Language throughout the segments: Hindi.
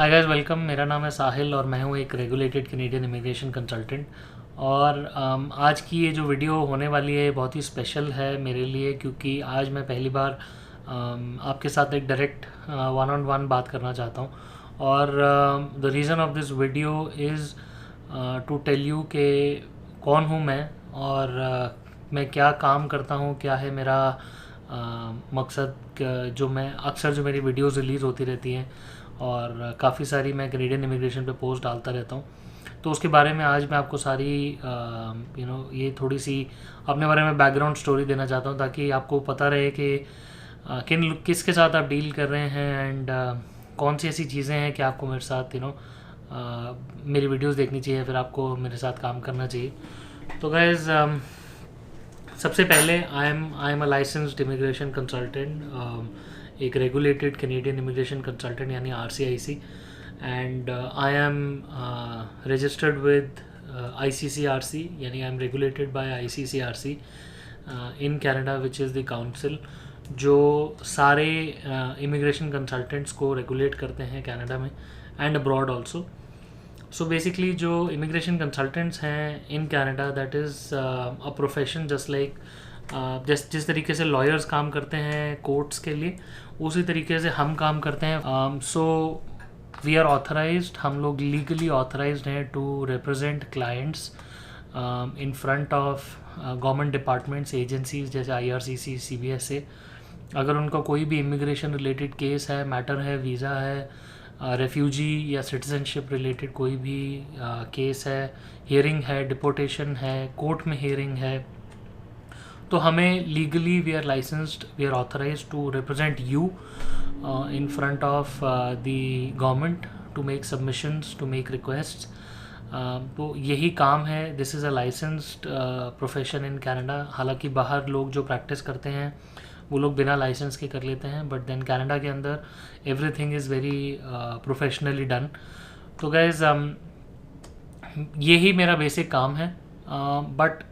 Hi guys, welcome. मेरा नाम है साहिल और मैं हूँ एक रेगुलेटेड कैनेडियन इमिग्रेशन कंसल्टेंट। और आज की ये जो वीडियो होने वाली है बहुत ही स्पेशल है मेरे लिए, क्योंकि आज मैं पहली बार आपके साथ एक डायरेक्ट वन ऑन वन बात करना चाहता हूँ। और the reason of this video is to tell you कि कौन हूँ मैं और मैं क्या काम करता हूँ, क्या है मेरा मकसद। जो मेरी वीडियोस रिलीज़ होती रहती हैं और काफ़ी सारी मैं कैनेडियन इमिग्रेशन पे पोस्ट डालता रहता हूँ, तो उसके बारे में आज मैं आपको सारी ये थोड़ी सी अपने बारे में बैकग्राउंड स्टोरी देना चाहता हूँ, ताकि आपको पता रहे कि किसके साथ आप डील कर रहे हैं एंड कौन सी ऐसी चीज़ें हैं कि आपको मेरे साथ मेरी वीडियोस देखनी चाहिए, फिर आपको मेरे साथ काम करना चाहिए। तो गाइज़, सबसे पहले I am a licensed immigration consultant, एक रेगुलेटेड कैनेडियन इमिग्रेशन कंसल्टेंट यानी RCIC, and I am registered with ICCRC, यानी I am regulated by ICCRC in Canada, which is the council जो सारे इमिग्रेशन कंसल्टेंट्स को रेगुलेट करते हैं कनाडा में and abroad also. So basically जो इमिग्रेशन कंसल्टेंट्स हैं in Canada, that is a profession just like जिस तरीके से लॉयर्स काम करते हैं कोर्ट्स के लिए, उसी तरीके से हम काम करते हैं। सो वी आर ऑथराइज्ड, हम लोग लीगली ऑथराइज्ड हैं to represent clients in front of government departments, agencies जैसे IRCC, CBSA। अगर उनका कोई भी इमिग्रेशन रिलेटेड केस है, मैटर है, वीज़ा है, रेफ्यूजी या सिटीजनशिप रिलेटेड कोई भी केस है, हियरिंग है, डिपोर्टेशन है, कोर्ट में हियरिंग है, तो हमें legally we are licensed, we are authorized to represent you in front of the government to make submissions, to make requests. तो यही काम है। This is a licensed profession in Canada. हालांकि बाहर लोग जो प्रैक्टिस करते हैं वो लोग बिना लाइसेंस के कर लेते हैं, बट देन कनाडा के अंदर everything is very professionally done. तो गाइज, यही मेरा बेसिक काम है। बट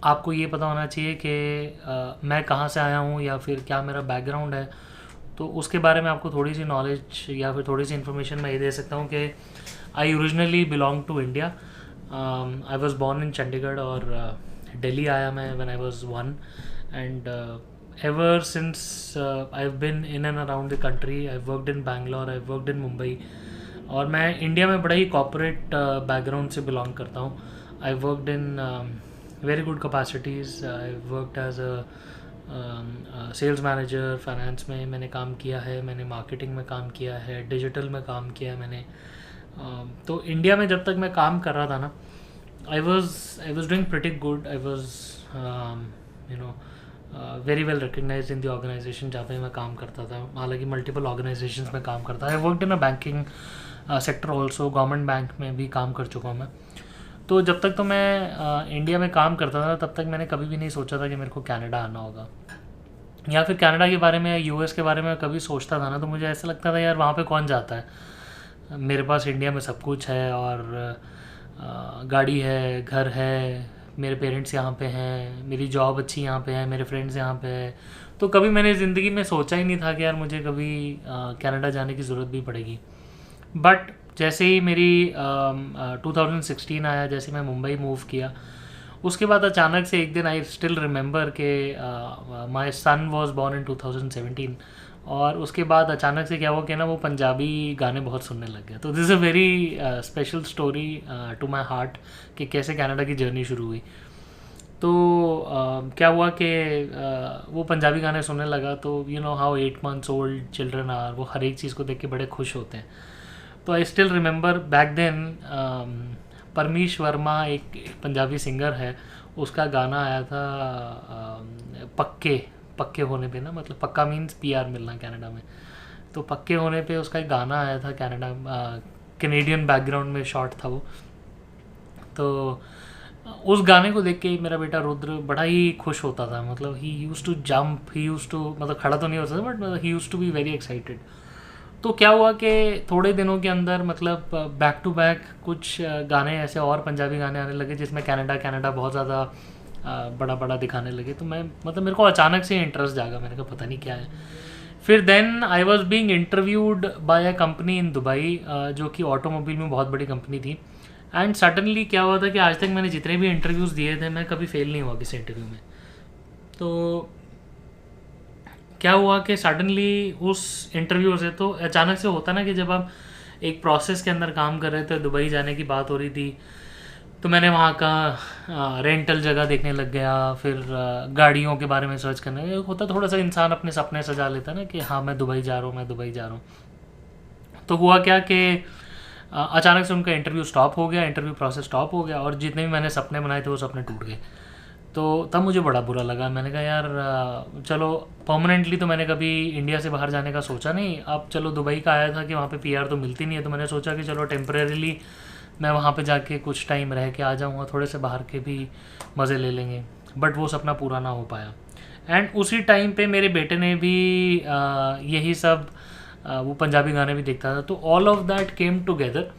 आपको ये पता होना चाहिए कि मैं कहाँ से आया हूँ या फिर क्या मेरा बैकग्राउंड है, तो उसके बारे में आपको थोड़ी सी नॉलेज या फिर थोड़ी सी इन्फॉर्मेशन मैं ये दे सकता हूँ कि I originally belong to India. I was born in Chandigarh और दिल्ली आया मैं when I was 1, and ever since I've been in and around the country. I've worked in Bangalore, I've worked in Mumbai, और मैं इंडिया में बड़ा ही कॉर्पोरेट बैकग्राउंड से बिलोंग करता हूँ। I worked in very good capacities. I worked as a sales manager, finance में मैंने काम किया है, मैंने मार्केटिंग में काम किया है, डिजिटल में काम किया है मैंने। तो इंडिया में जब तक मैं काम कर रहा था ना, I was doing pretty good. I was very well recognize in the organization जहाँ पे मैं काम करता था। हालांकि मल्टीपल ऑर्गेनाइजेशंस में काम करता है। आई worked in a banking sector also, government bank में भी काम कर चुका हूँ मैं। तो जब तक तो मैं इंडिया में काम करता था, तब तक मैंने कभी भी नहीं सोचा था कि मेरे को कनाडा आना होगा, या फिर कनाडा के बारे में, US के बारे में कभी सोचता था ना, तो मुझे ऐसा लगता था यार वहाँ पे कौन जाता है। मेरे पास इंडिया में सब कुछ है, और गाड़ी है, घर है, मेरे पेरेंट्स यहाँ पे हैं, मेरी जॉब अच्छी यहाँ पे है, मेरे फ्रेंड्स यहाँ पे है। तो कभी मैंने ज़िंदगी में सोचा ही नहीं था कि यार मुझे कभी कनाडा जाने की ज़रूरत भी पड़ेगी। बट जैसे ही मेरी 2016 आया, जैसे मैं मुंबई मूव किया, उसके बाद अचानक से एक दिन, आई स्टिल रिमेंबर के माई सन वॉज बॉर्न इन 2017, और उसके बाद अचानक से क्या हुआ कि ना वो पंजाबी गाने बहुत सुनने लग गया। तो this is a very special story to my heart कि कैसे कनाडा की जर्नी शुरू हुई। तो क्या हुआ कि वो पंजाबी गाने सुनने लगा, तो you know how 8 months old children are, वो हर एक चीज़ को देख के बड़े खुश होते हैं। तो I still remember back then Parmish Verma, एक पंजाबी सिंगर है, उसका गाना आया था पक्के पक्के होने पे ना, मतलब पक्का मीन्स PR मिलना कनाडा में। तो पक्के होने पे उसका एक गाना आया था कनाडा, कैनेडियन बैकग्राउंड में शॉट था वो। तो उस गाने को देख के मेरा बेटा रुद्र बड़ा ही खुश होता था। मतलब he used to jump, he used to, मतलब खड़ा तो नहीं होता था, but he used to be very excited. तो क्या हुआ कि थोड़े दिनों के अंदर, मतलब बैक टू बैक कुछ गाने ऐसे और पंजाबी गाने आने लगे जिसमें कनाडा बहुत ज़्यादा बड़ा बड़ा दिखाने लगे। तो मैं, मतलब मेरे को अचानक से इंटरेस्ट जागा, मैंने कहा पता नहीं क्या है। फिर then I was being interviewed by a company in Dubai, जो कि ऑटोमोबाइल में बहुत बड़ी कंपनी थी। एंड सडनली क्या हुआ था कि आज तक मैंने जितने भी इंटरव्यूज़ दिए थे मैं कभी फेल नहीं हुआ किसी इंटरव्यू में। तो क्या हुआ कि सडनली उस इंटरव्यू से, तो अचानक से होता ना कि जब आप एक प्रोसेस के अंदर काम कर रहे थे, दुबई जाने की बात हो रही थी, तो मैंने वहाँ का रेंटल जगह देखने लग गया। फिर गाड़ियों के बारे में सर्च करने होता, थोड़ा सा इंसान अपने सपने सजा लेता है ना कि हाँ मैं दुबई जा रहा हूँ, मैं दुबई जा रहा हूँ। तो हुआ क्या कि अचानक से उनका इंटरव्यू स्टॉप हो गया, इंटरव्यू प्रोसेस स्टॉप हो गया, और जितने भी मैंने सपने बनाए थे वो सपने टूट गए। तो तब मुझे बड़ा बुरा लगा। मैंने कहा यार चलो परमानेंटली तो मैंने कभी इंडिया से बाहर जाने का सोचा नहीं। अब चलो दुबई का आया था कि वहाँ पे पीआर तो मिलती नहीं है, तो मैंने सोचा कि चलो टेम्परेरीली मैं वहाँ पे जाके कुछ टाइम रह के आ जाऊँगा, थोड़े से बाहर के भी मज़े ले लेंगे। बट वो सपना पूरा ना हो पाया। एंड उसी टाइम पे मेरे बेटे ने भी यही सब वो पंजाबी गाने भी देखता था, तो all of that came together.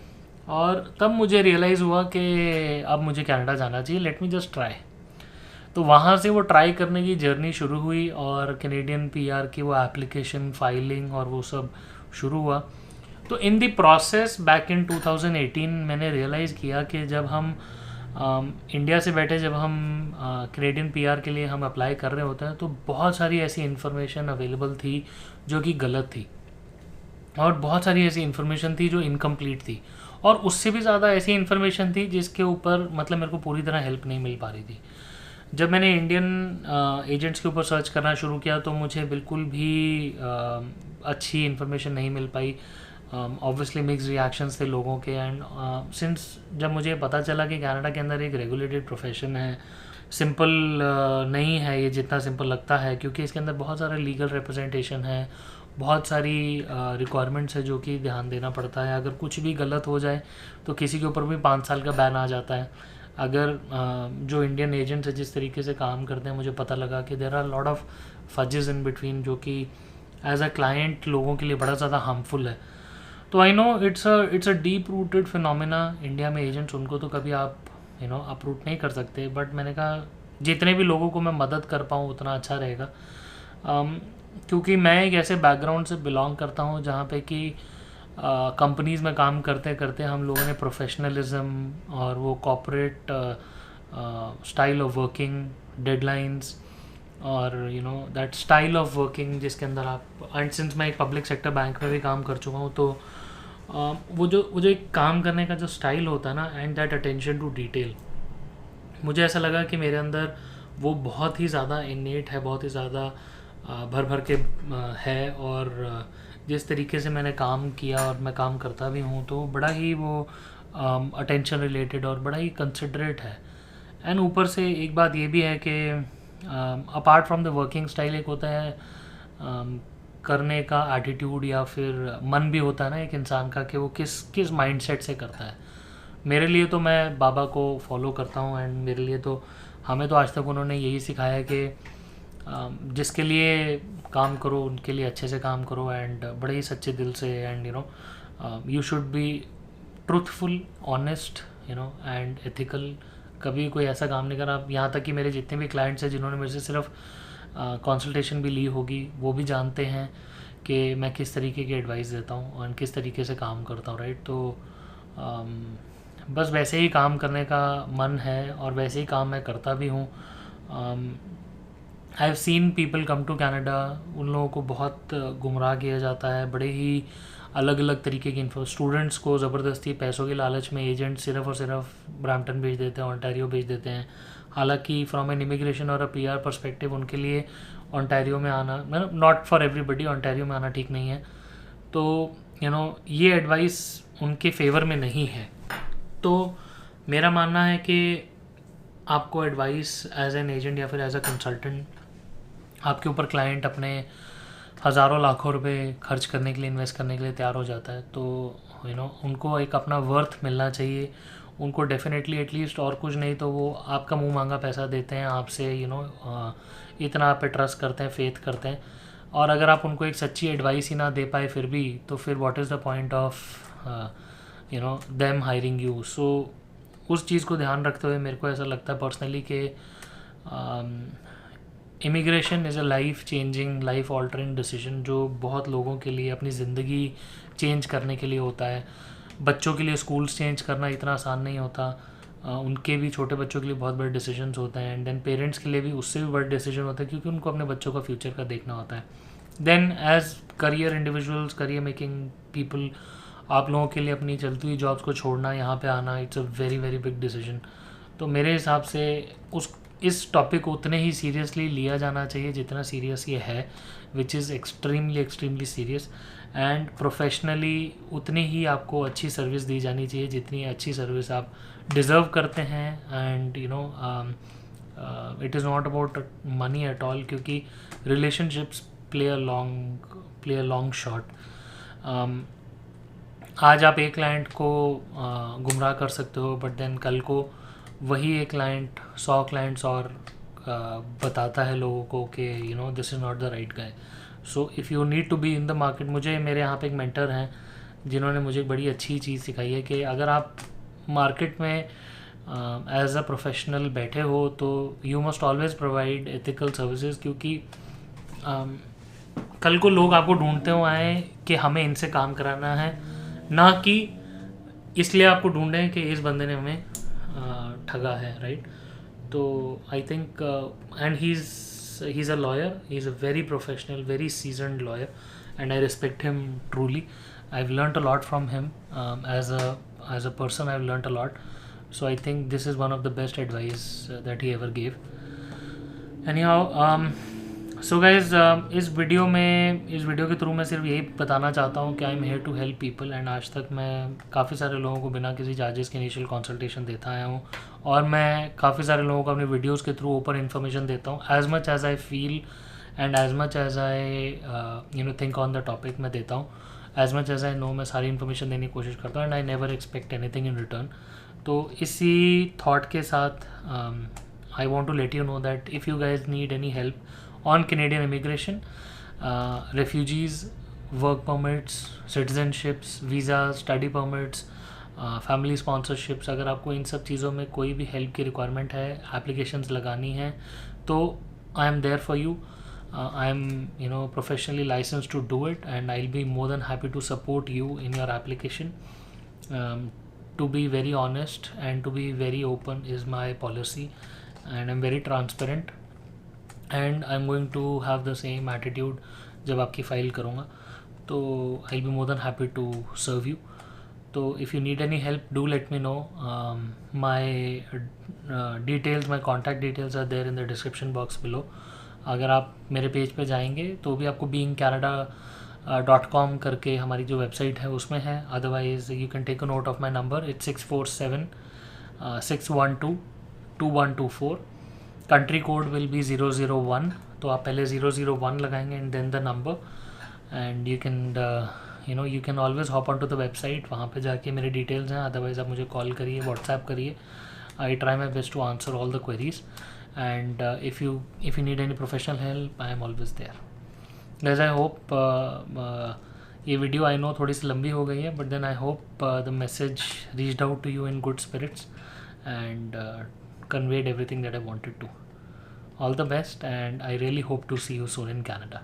और तब मुझे रियलाइज़ हुआ कि अब मुझे कनाडा जाना चाहिए, लेट मी जस्ट ट्राई। तो वहाँ से वो ट्राई करने की जर्नी शुरू हुई, और कैनेडियन पीआर की वो एप्लीकेशन फाइलिंग और वो सब शुरू हुआ। तो इन दी प्रोसेस बैक इन 2018 मैंने रियलाइज़ किया कि जब हम इंडिया से बैठे, जब हम कैनेडियन पीआर के लिए हम अप्लाई कर रहे होते हैं, तो बहुत सारी ऐसी इन्फॉर्मेशन अवेलेबल थी जो कि गलत थी, और बहुत सारी ऐसी इन्फॉर्मेशन थी जो इनकम्प्लीट थी, और उससे भी ज़्यादा ऐसी इन्फॉर्मेशन थी जिसके ऊपर मतलब मेरे को पूरी तरह हेल्प नहीं मिल पा रही थी। जब मैंने इंडियन एजेंट्स के ऊपर सर्च करना शुरू किया तो मुझे बिल्कुल भी अच्छी इन्फॉर्मेशन नहीं मिल पाई। ऑब्वियसली मिक्स रिएक्शंस थे लोगों के। एंड सिंस जब मुझे पता चला कि कनाडा के अंदर एक रेगुलेटेड प्रोफेशन है, सिंपल नहीं है ये जितना सिंपल लगता है, क्योंकि इसके अंदर बहुत सारा लीगल रिप्रेजेंटेशन है, बहुत सारी रिक्वायरमेंट्स है जो कि ध्यान देना पड़ता है। अगर कुछ भी गलत हो जाए तो किसी के ऊपर भी 5 साल का बैन आ जाता है। अगर जो इंडियन एजेंट्स है जिस तरीके से काम करते हैं, मुझे पता लगा कि there are lot of phases in between, जो कि एज अ क्लाइंट लोगों के लिए बड़ा ज़्यादा हार्मफुल है। तो I know it's a deep rooted phenomena India में। एजेंट्स उनको तो कभी आप अप्रूट नहीं कर सकते, बट मैंने कहा जितने भी लोगों को मैं मदद कर पाऊँ उतना अच्छा रहेगा। क्योंकि मैं एक ऐसे बैकग्राउंड से बिलोंग करता हूँ जहाँ पे कि कंपनीज़ में काम करते करते हम लोगों ने प्रोफेशनलिज्म और वो corporate style of working, deadlines, और दैट स्टाइल ऑफ वर्किंग जिसके अंदर आप, एंड सिंस मैं एक पब्लिक सेक्टर बैंक में भी काम कर चुका हूँ, तो वो जो एक काम करने का जो स्टाइल होता है ना, and that attention to detail, मुझे ऐसा लगा कि मेरे अंदर वो बहुत ही ज़्यादा इनेट है, बहुत ही ज़्यादा भर भर के है। और जिस तरीके से मैंने काम किया और मैं काम करता भी हूँ, तो बड़ा ही वो अटेंशन रिलेटेड और बड़ा ही कंसिडरेट है। एंड ऊपर से एक बात ये भी है कि apart from the working style, एक होता है करने का एटीट्यूड, या फिर मन भी होता है ना एक इंसान का कि वो किस किस माइंडसेट से करता है। मेरे लिए तो मैं बाबा को फॉलो करता हूँ, एंड मेरे लिए तो हमें तो आज तक उन्होंने यही सिखाया है कि जिसके लिए काम करो उनके लिए अच्छे से काम करो, एंड बड़े ही सच्चे दिल से, and you should be truthful, honest, and ethical. कभी कोई ऐसा काम नहीं करा। आप यहाँ तक कि मेरे जितने भी क्लाइंट्स हैं जिन्होंने मेरे से सिर्फ कंसल्टेशन भी ली होगी, वो भी जानते हैं कि मैं किस तरीके की एडवाइस देता हूँ और किस तरीके से काम करता हूँ, राइट। तो बस वैसे ही काम करने का मन है और वैसे ही काम मैं करता भी हूँ। I have seen people come to Canada, उन लोगों को बहुत गुमराह किया जाता है, बड़े ही अलग अलग तरीके की इन्फो। स्टूडेंट्स को ज़बरदस्ती पैसों के लालच में एजेंट सिर्फ और सिर्फ ब्रैम्पटन भेज देते हैं, ओंटारियो भेज देते हैं। हालांकि फ्रॉम एन इमिग्रेशन और अ पीआर पर्सपेक्टिव उनके लिए ओंटारियो में आना, मतलब नॉट फॉर एवरीबडी, ओंटारियो में आना ठीक नहीं है। तो ये एडवाइस उनके फेवर में नहीं है। तो मेरा मानना है कि आपको एडवाइस एज एन एजेंट या फिर एज अ कंसल्टेंट, आपके ऊपर क्लाइंट अपने हज़ारों लाखों रुपए खर्च करने के लिए, इन्वेस्ट करने के लिए तैयार हो जाता है, तो उनको एक अपना वर्थ मिलना चाहिए। उनको डेफिनेटली एटलीस्ट, और कुछ नहीं तो वो आपका मुंह मांगा पैसा देते हैं आपसे, इतना आप पे ट्रस्ट करते हैं, फेथ करते हैं। और अगर आप उनको एक सच्ची एडवाइस ही ना दे पाए फिर भी, तो फिर what is the point of them hiring you. So उस चीज़ को ध्यान रखते हुए मेरे को ऐसा लगता है पर्सनली कि immigration is a life changing, life altering decision जो बहुत लोगों के लिए अपनी ज़िंदगी चेंज करने के लिए होता है। बच्चों के लिए स्कूल्स चेंज करना इतना आसान नहीं होता, उनके भी, छोटे बच्चों के लिए बहुत बड़े डिसीजंस होते हैं। एंड देन पेरेंट्स के लिए भी उससे भी बड़े डिसीजन होते हैं, क्योंकि उनको अपने बच्चों का फ्यूचर का देखना होता है। Then as career individuals, career making people, आप लोगों के लिए अपनी चलती हुई जॉब्स को छोड़ना, यहाँ पे आना, it's a very very big decision. तो मेरे हिसाब से इस टॉपिक को उतने ही सीरियसली लिया जाना चाहिए जितना सीरियस ये है, which is extremely extremely serious. And professionally उतनी ही आपको अच्छी सर्विस दी जानी चाहिए जितनी अच्छी सर्विस आप डिज़र्व करते हैं। And you know, it is not about money at all, क्योंकि relationships play a long shot. आज आप एक क्लाइंट को गुमराह कर सकते हो, बट देन कल को वही एक क्लाइंट 100 क्लाइंट्स और बताता है लोगों को कि you know this is not the right guy. So if you need to be in the market, मेरे यहाँ पे एक मेंटर हैं जिन्होंने मुझे बड़ी अच्छी चीज़ सिखाई है कि अगर आप मार्केट में एज अ प्रोफेशनल बैठे हो तो you must always provide ethical services, क्योंकि कल को लोग आपको ढूंढते हुए आए कि हमें इनसे काम कराना है, ना कि इसलिए आपको ढूंढें कि इस बंदे ने हमें ठगा है, राइट। तो I think and he is a lawyer, he is a very professional, very seasoned lawyer, and I respect him truly. I've learnt a lot from him. As a person, I've learnt a lot. So I think this is one of the best advice that he ever gave. Anyhow, so guys, इस वीडियो के थ्रू मैं सिर्फ यही बताना चाहता हूँ कि I am here to help people. And आज तक मैं काफ़ी सारे लोगों को बिना किसी चार्जेस के इनिशियल कंसल्टेशन देता आया हूँ, और मैं काफ़ी सारे लोगों को अपने वीडियोज़ के थ्रू ऊपर इन्फॉर्मेशन देता हूँ। As much as I feel and as much as I think on the topic मैं देता हूँ। As much as I know, मैं सारी इन्फॉर्मेशन देने की कोशिश करता हूँ, and I never expect anything in return. तो इसी थॉट के साथ I want to let you know that if you guys need any help on Canadian immigration, refugees, work permits, citizenships, visa, study permits, family sponsorships, अगर आपको इन सब चीज़ों में कोई भी हेल्प की रिक्वायरमेंट है, एप्लीकेशंस लगानी है, तो I am there for you. I am professionally licensed to do it, and I'll be more than happy to support you in your application. To be very honest and to be very open is my policy, and I'm very transparent, and I'm going to have the same attitude जब आपकी फ़ाइल करूँगा, तो I'll be more than happy to serve you. So if you need any help, do let me know. My details, my contact details are there in the description box below. अगर आप मेरे पेज पे जाएंगे तो भी आपको beingcanada.com करके हमारी जो वेबसाइट है उसमें है। Otherwise you can take a note of my number, it's 647-612-2124. Country code will be 001, तो आप पहले 001 लगाएंगे and then the number, and you can always hop on to the website, वहाँ पे जाके मेरे डिटेल्स हैं। अदरवाइज़ आप मुझे कॉल करिए, व्हाट्सएप करिए. I try my best to answer all the queries. And if you need any professional help, I am always there. Guys, I hope ये वीडियो आई नो थोड़ी सी लंबी हो गई है, but then I hope the message reached out to you in good spirits and conveyed everything that I wanted to. All the best, and I really hope to see you soon in Canada.